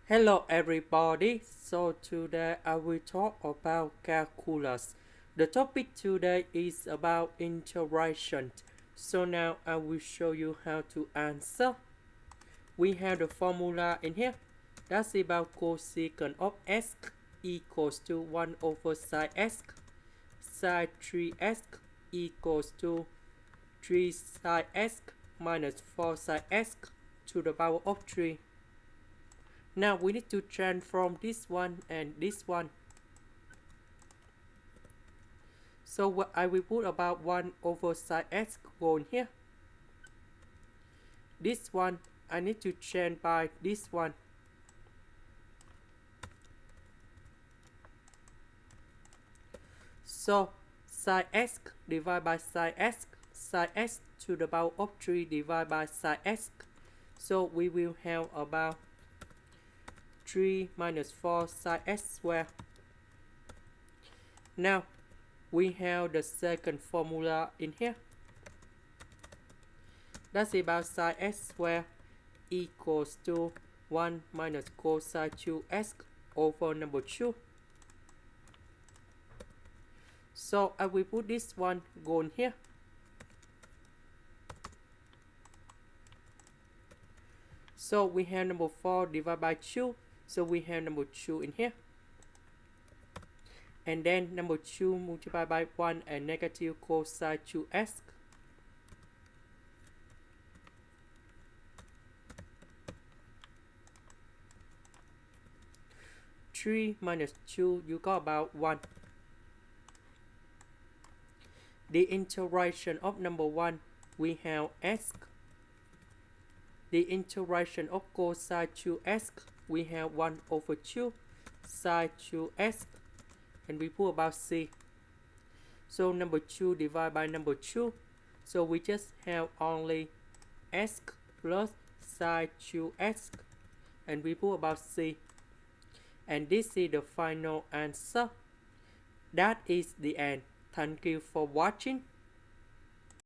Hello everybody, so today I will talk about calculus. The topic today is about integration. So now I will show you how to answer. We have the formula in here. That's about cosecant of x equals to 1 over sine x. Sine 3x equals to 3 sine x minus 4 sine x to the power of 3. Now we need to transform this one and this one. So what I will put about 1 over sine x go in here. This one I need to change by this one. So sine x divided by sine x to the power of 3 divided by sine x. So we will have about 3 minus 4 sine x squared. Now we have the second formula in here. That's about sine x squared equals to 1 minus cosine 2x over number 2. So I will put this one go in here. So we have number 4 divided by 2. So we have number 2 in here. And then number 2 multiplied by 1 and negative cosine 2x. Three minus 2, you got about 1. The integration of number 1, we have x. The integration of cosine 2x, we have 1 over 2 sine 2x, and we put about c. So number 2 divided by number 2, so we just have only x plus sine 2x, and we put about c. And this is the final answer. That is the end. Thank you for watching.